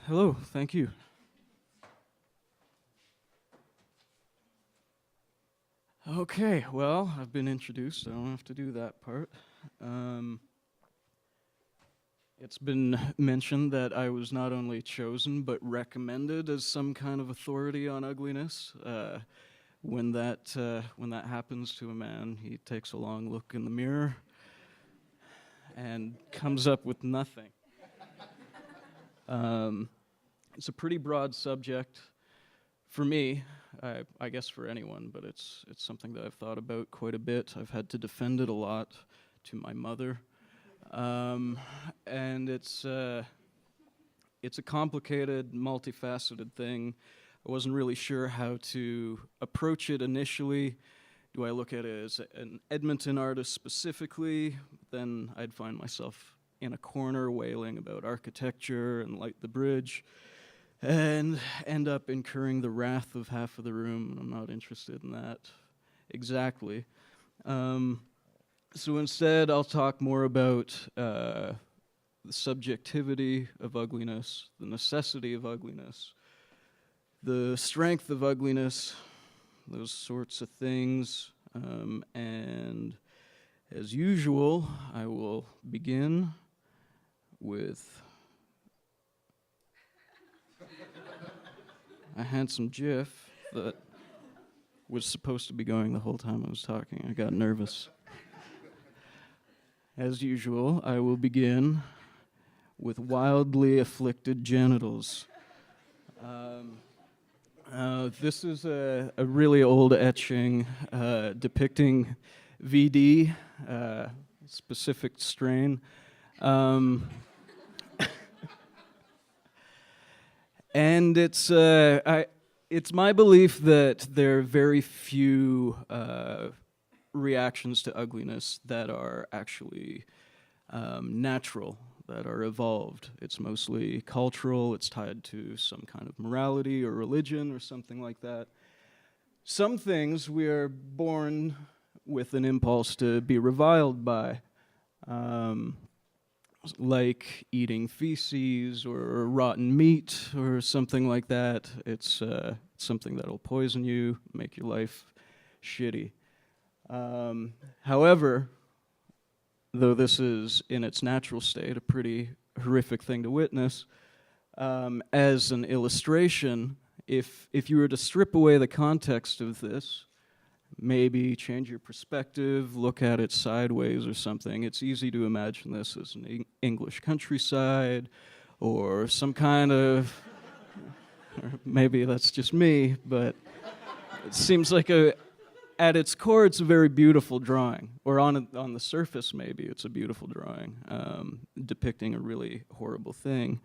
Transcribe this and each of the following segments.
Hello, thank you. Okay, well, I've been introduced. I don't have to do that part. It's been mentioned that I was not only chosen but recommended as some kind of authority on ugliness. When that happens to a man, he takes a long look in the mirror and comes up with nothing. It's a pretty broad subject for me. I guess for anyone, but it's something that I've thought about quite a bit. I've had to defend it a lot to my mother, and it's a complicated, multifaceted thing. I wasn't really sure how to approach it initially. Do I look at it as an Edmonton artist specifically? Then I'd find myself in a corner wailing about architecture and Light the Bridge, and end up incurring the wrath of half of the room, and I'm not interested in that exactly. So instead, I'll talk more about the subjectivity of ugliness, the necessity of ugliness, the strength of ugliness, those sorts of things. And as usual, I will begin with a handsome GIF that was supposed to be going the whole time I was talking. I got nervous. As usual, I will begin with wildly afflicted genitals. This is a really old etching depicting VD, specific strain. And it's my belief that there are very few reactions to ugliness that are actually natural, that are evolved. It's mostly cultural, it's tied to some kind of morality or religion or something like that. Some things we are born with an impulse to be reviled by, like eating feces or rotten meat or something like that. It's something that'll poison you, make your life shitty. However, though this is in its natural state a pretty horrific thing to witness, as an illustration, if you were to strip away the context of this, maybe change your perspective, look at it sideways or something, it's easy to imagine this as an English countryside or some kind of, or maybe that's just me, but it seems like at its core it's a very beautiful drawing, or on the surface maybe it's a beautiful drawing depicting a really horrible thing.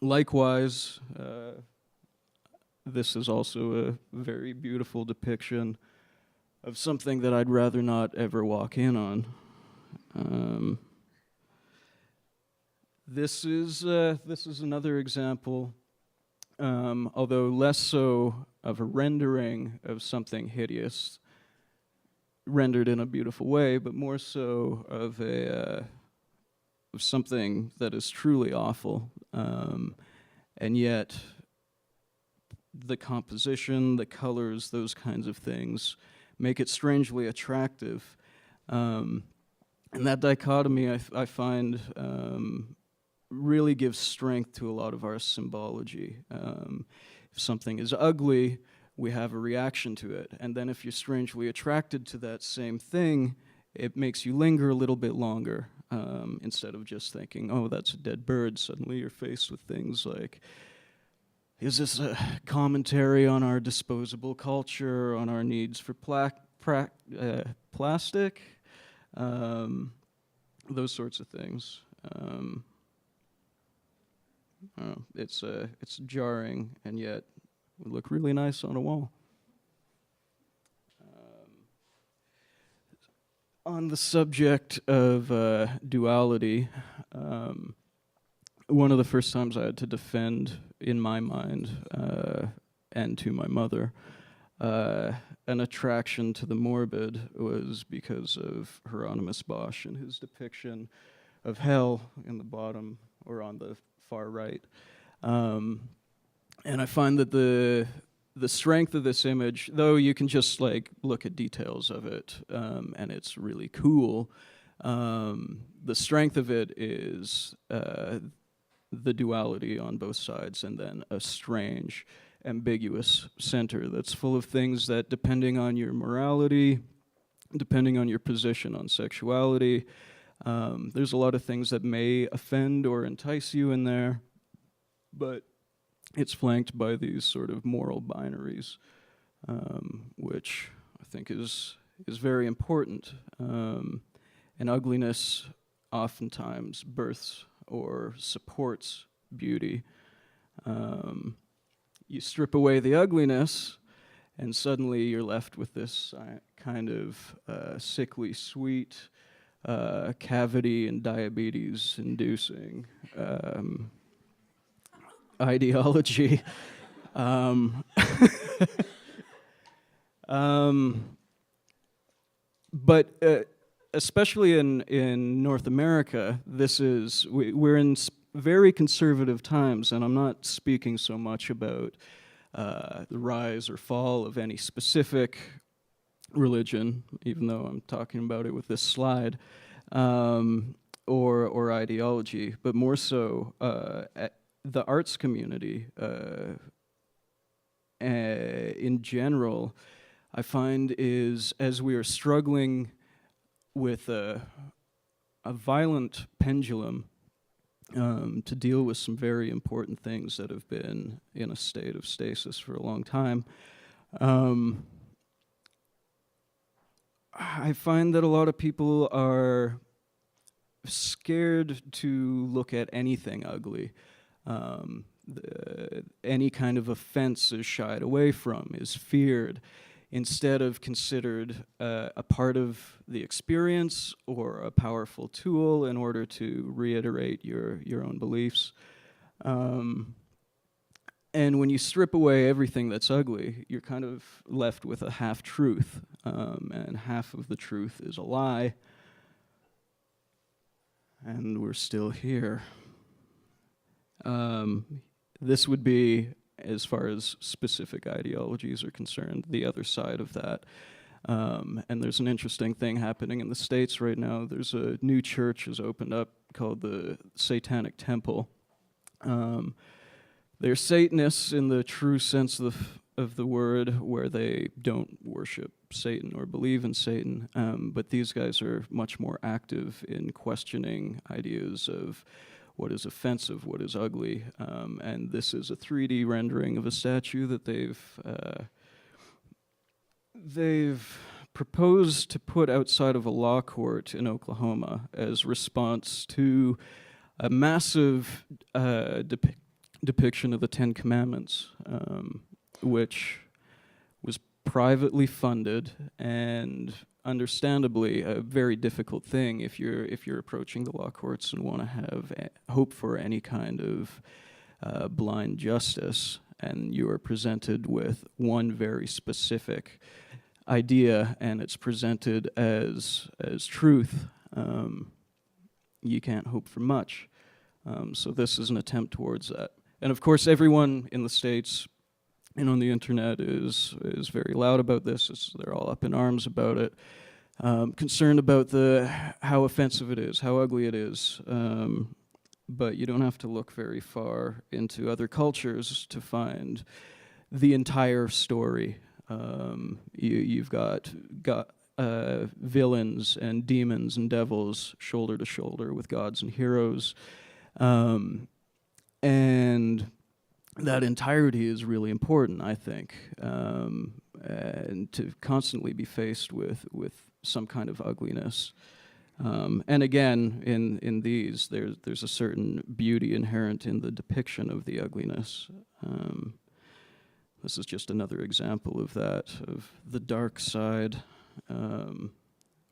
Likewise, this is also a very beautiful depiction of something that I'd rather not ever walk in on. This is another example, although less so of a rendering of something hideous, rendered in a beautiful way, but more so of something that is truly awful, and yet the composition, the colors, those kinds of things make it strangely attractive. And that dichotomy, I find, really gives strength to a lot of our symbology. If something is ugly, we have a reaction to it. And then if you're strangely attracted to that same thing, it makes you linger a little bit longer, instead of just thinking, oh, that's a dead bird. Suddenly you're faced with things like, is this a commentary on our disposable culture, on our needs for plastic? Those sorts of things. It's jarring, and yet would look really nice on a wall. On the subject of duality, one of the first times I had to defend, in my mind, and to my mother, an attraction to the morbid was because of Hieronymus Bosch and his depiction of hell in the bottom or on the far right. And I find that the strength of this image, though you can just like look at details of it, and it's really cool, the strength of it is the duality on both sides, and then a strange, ambiguous center that's full of things that, depending on your morality, depending on your position on sexuality, there's a lot of things that may offend or entice you in there, but it's flanked by these sort of moral binaries, which I think is very important. And ugliness oftentimes births or supports beauty. You strip away the ugliness, and suddenly you're left with this kind of sickly sweet, cavity and diabetes inducing ideology. But especially in North America, we're in very conservative times, and I'm not speaking so much about the rise or fall of any specific religion, even though I'm talking about it with this slide, or ideology, but more so the arts community in general, I find is, as we are struggling with a violent pendulum to deal with some very important things that have been in a state of stasis for a long time, I find that a lot of people are scared to look at anything ugly. Any kind of offense is shied away from, is feared, instead of considered a part of the experience or a powerful tool in order to reiterate your own beliefs. And when you strip away everything that's ugly, you're kind of left with a half-truth, and half of the truth is a lie, and we're still here. This would be, as far as specific ideologies are concerned, the other side of that. And there's an interesting thing happening in the States right now. There's a new church has opened up called the Satanic Temple. They're Satanists in the true sense of the word, where they don't worship Satan or believe in Satan, but these guys are much more active in questioning ideas of what is offensive, what is ugly, and this is a 3D rendering of a statue that they've proposed to put outside of a law court in Oklahoma as response to a massive depiction of the Ten Commandments, which was privately funded and understandably a very difficult thing if you're approaching the law courts and want to have hope for any kind of blind justice, and you are presented with one very specific idea and it's presented as truth. You can't hope for much. So this is an attempt towards that. And of course, everyone in the States and on the internet is very loud about this. They're all up in arms about it, concerned about how offensive it is, how ugly it is. But you don't have to look very far into other cultures to find the entire story. You've got villains and demons and devils shoulder to shoulder with gods and heroes. And that entirety is really important, I think, and to constantly be faced with some kind of ugliness. And again, in these, there's a certain beauty inherent in the depiction of the ugliness. This is just another example of that, of the dark side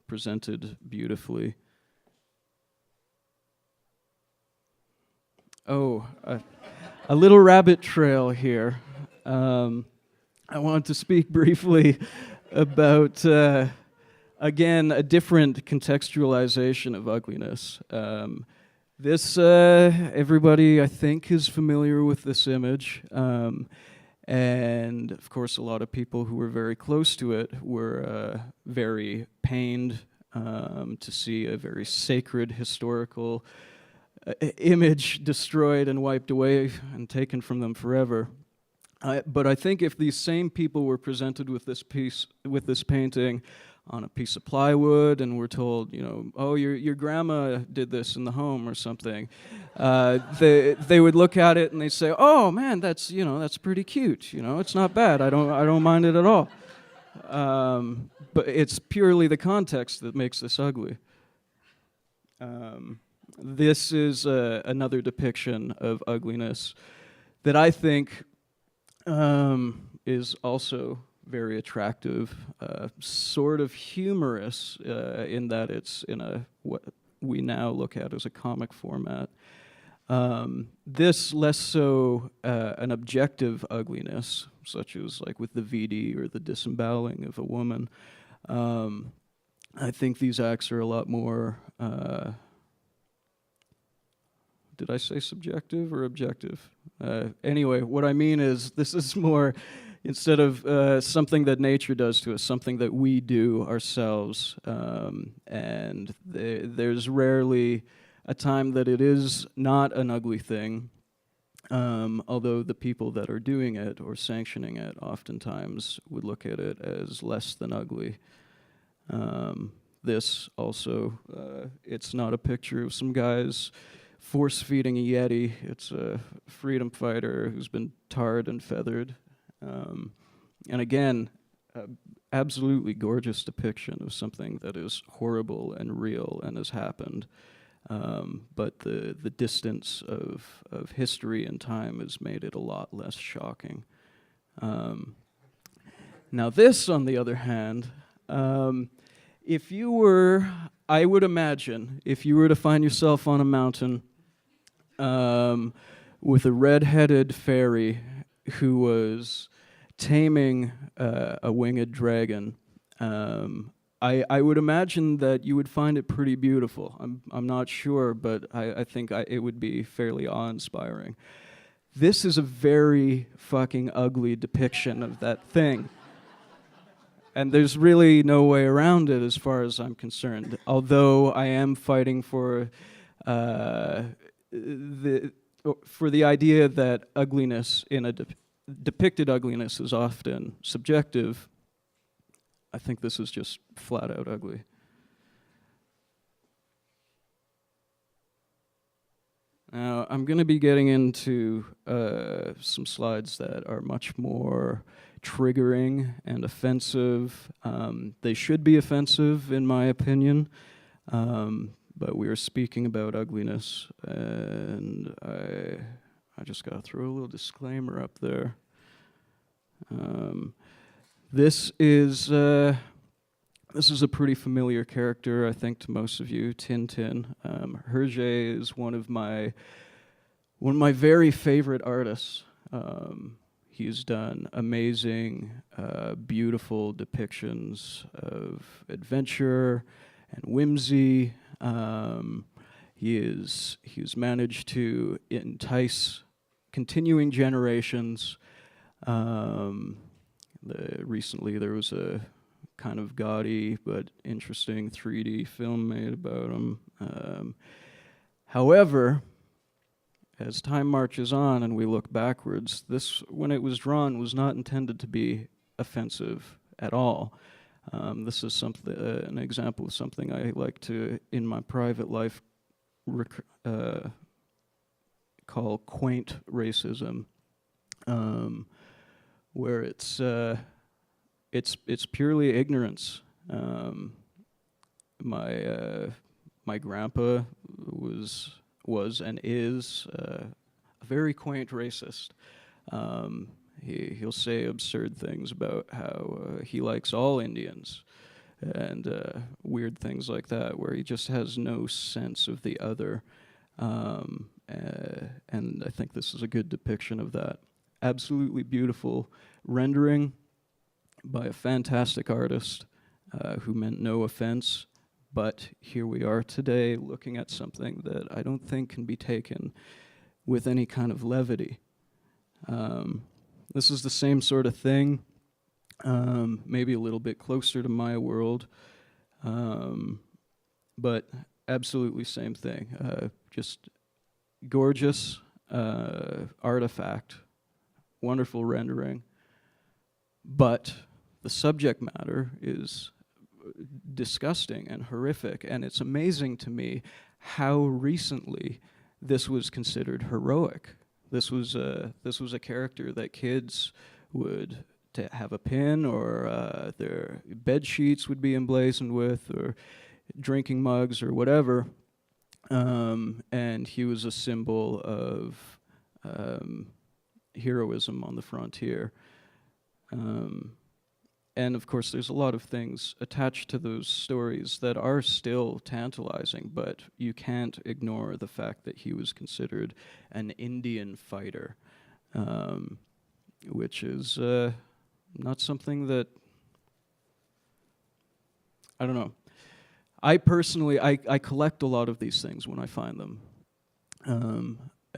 presented beautifully. Oh, a little rabbit trail here. I want to speak briefly about, again, a different contextualization of ugliness. This, everybody, I think, is familiar with this image. And, of course, a lot of people who were very close to it were very pained to see a very sacred historical image destroyed and wiped away and taken from them forever. But I think if these same people were presented with this painting on a piece of plywood and were told, you know, oh, your grandma did this in the home or something, they would look at it and they say, oh man, that's pretty cute. You know, it's not bad. I don't mind it at all. But it's purely the context that makes this ugly. This is another depiction of ugliness that I think is also very attractive, sort of humorous in that it's in what we now look at as a comic format. This less so an objective ugliness, such as like with the VD or the disemboweling of a woman. I think these acts are a lot more, did I say subjective or objective? Anyway, what I mean is this is more, instead of something that nature does to us, something that we do ourselves. And there's rarely a time that it is not an ugly thing, although the people that are doing it or sanctioning it oftentimes would look at it as less than ugly. This also, it's not a picture of some guys force-feeding a Yeti. It's a freedom fighter who's been tarred and feathered. And again, absolutely gorgeous depiction of something that is horrible and real and has happened. But the distance of history and time has made it a lot less shocking. Now this, on the other hand, if you were, I would imagine, if you were to find yourself on a mountain with a red-headed fairy who was taming a winged dragon, I would imagine that you would find it pretty beautiful. I'm not sure, but I think it would be fairly awe-inspiring. This is a very fucking ugly depiction of that thing. And there's really no way around it as far as I'm concerned. Although I am fighting for the idea that ugliness in a depicted ugliness is often subjective. I think this is just flat out ugly. Now, I'm going to be getting into some slides that are much more triggering and offensive. They should be offensive, in my opinion, but we are speaking about ugliness, and I just got to throw a little disclaimer up there. This is a pretty familiar character, I think, to most of you, Tintin. Hergé is one of my very favorite artists. He's done amazing, beautiful depictions of adventure and whimsy. He's managed to entice continuing generations. Recently there was a kind of gaudy but interesting 3D film made about him. However, as time marches on and we look backwards, this, when it was drawn, was not intended to be offensive at all. This is an example of something I like to, in my private life, call quaint racism, where it's purely ignorance. My grandpa was and is a very quaint racist. He'll say absurd things about how he likes all Indians, and weird things like that, where he just has no sense of the other. And I think this is a good depiction of that. Absolutely beautiful rendering by a fantastic artist who meant no offense. But here we are today looking at something that I don't think can be taken with any kind of levity. This is the same sort of thing, maybe a little bit closer to my world, but absolutely same thing. Just gorgeous artifact, wonderful rendering, but the subject matter is disgusting and horrific, and it's amazing to me how recently this was considered heroic. This was a character that kids would have a pin, or their bed sheets would be emblazoned with, or drinking mugs, or whatever. And he was a symbol of heroism on the frontier. And of course, there's a lot of things attached to those stories that are still tantalizing, but you can't ignore the fact that he was considered an Indian fighter, which is not something that, I don't know. I personally, I collect a lot of these things when I find them.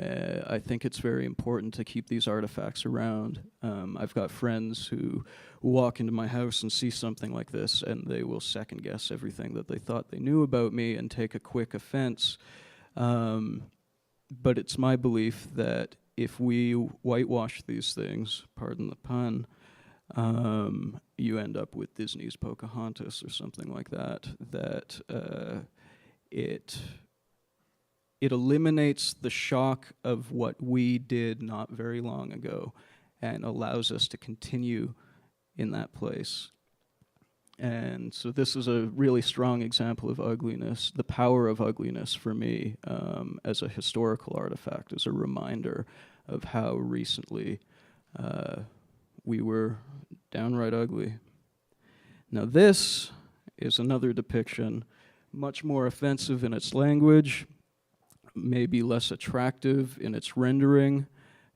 I think it's very important to keep these artifacts around. I've got friends who walk into my house and see something like this, and they will second guess everything that they thought they knew about me and take a quick offense. But it's my belief that if we whitewash these things, pardon the pun, you end up with Disney's Pocahontas or something like that, it eliminates the shock of what we did not very long ago and allows us to continue in that place. And so this is a really strong example of ugliness, the power of ugliness for me, as a historical artifact, as a reminder of how recently we were downright ugly. Now this is another depiction, much more offensive in its language, maybe less attractive in its rendering,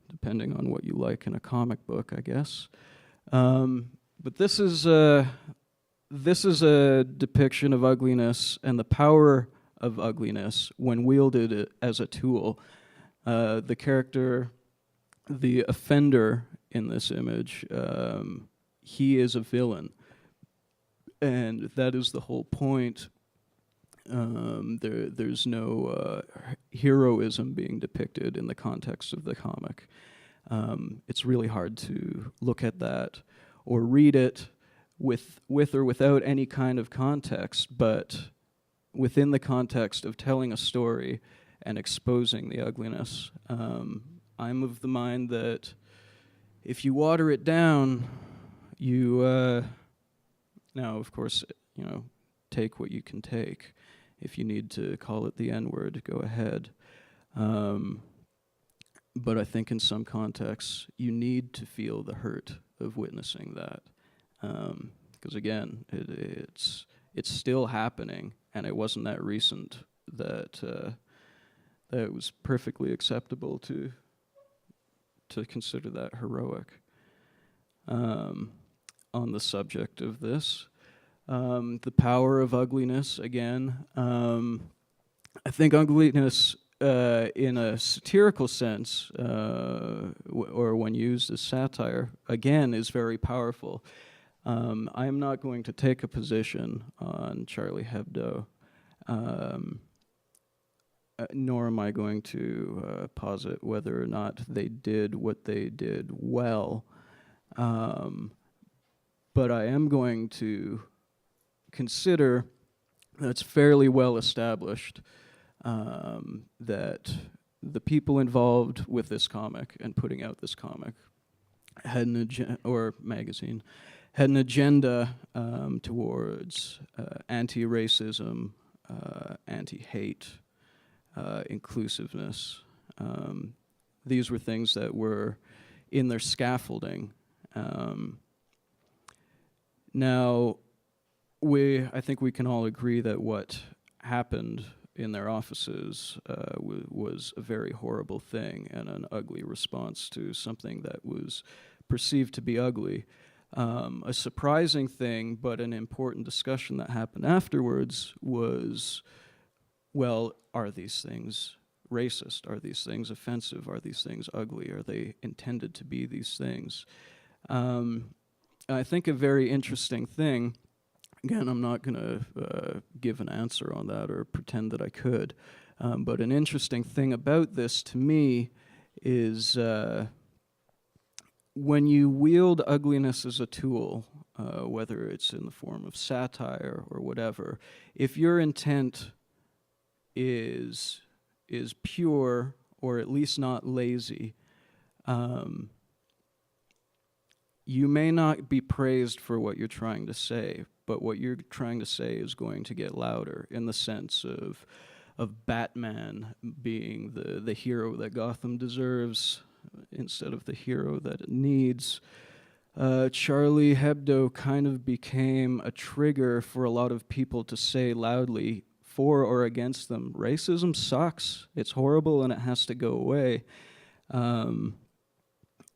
depending on what you like in a comic book, I guess. But this is a depiction of ugliness and the power of ugliness when wielded as a tool. The character, the offender in this image, he is a villain. And that is the whole point. There's no heroism being depicted in the context of the comic. It's really hard to look at that or read it with or without any kind of context, but within the context of telling a story and exposing the ugliness. I'm of the mind that if you water it down, you now, of course, take what you can take. If you need to call it the N-word, go ahead. But I think in some contexts, you need to feel the hurt of witnessing that. Because again, it's still happening, and it wasn't that recent that it was perfectly acceptable to consider that heroic. On the subject of this, the power of ugliness, again. I think ugliness in a satirical sense, or when used as satire, again, is very powerful. I am not going to take a position on Charlie Hebdo, nor am I going to posit whether or not they did what they did well. But I am going to consider that it's fairly well established that the people involved with this comic and putting out this comic had an agenda, or magazine, had an agenda towards anti-racism, anti-hate, inclusiveness. These were things that were in their scaffolding. Now, I think we can all agree that what happened in their offices was a very horrible thing and an ugly response to something that was perceived to be ugly. A surprising thing, but an important discussion that happened afterwards was, well, are these things racist? Are these things offensive? Are these things ugly? Are they intended to be these things? I think a very interesting thing, again, I'm not going to give an answer on that or pretend that I could, but an interesting thing about this to me is when you wield ugliness as a tool, whether it's in the form of satire or whatever, if your intent is pure or at least not lazy, you may not be praised for what you're trying to say, but what you're trying to say is going to get louder, in the sense of Batman being the hero that Gotham deserves instead of the hero that it needs. Charlie Hebdo kind of became a trigger for a lot of people to say loudly, for or against them, racism sucks, it's horrible, and it has to go away.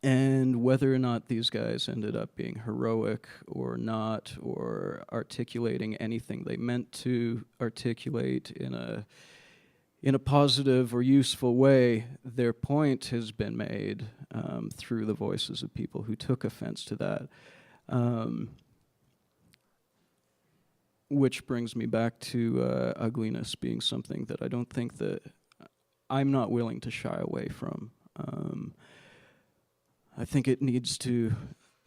And whether or not these guys ended up being heroic or not, or articulating anything they meant to articulate in a positive or useful way, their point has been made through the voices of people who took offense to that. Which brings me back to ugliness being something that I don't think that I'm not willing to shy away from. I think it needs to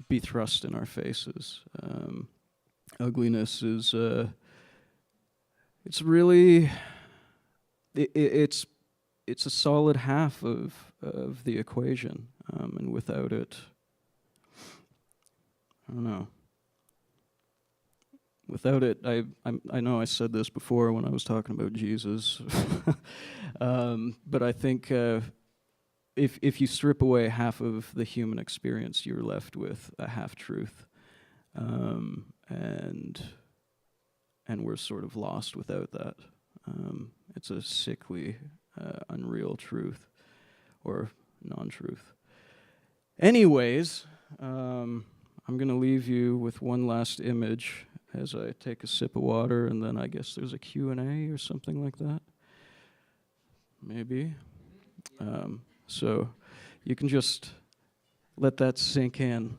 be thrust in our faces. Ugliness is, it's really, it's a solid half of the equation, and without it, I don't know. Without it, I know I said this before when I was talking about Jesus, but I think if you strip away half of the human experience, you're left with a half-truth, and we're sort of lost without that. It's a sickly, unreal truth, or non-truth. Anyways, I'm going to leave you with one last image as I take a sip of water, and then I guess there's a Q&A or something like that. Maybe. So you can just let that sink in.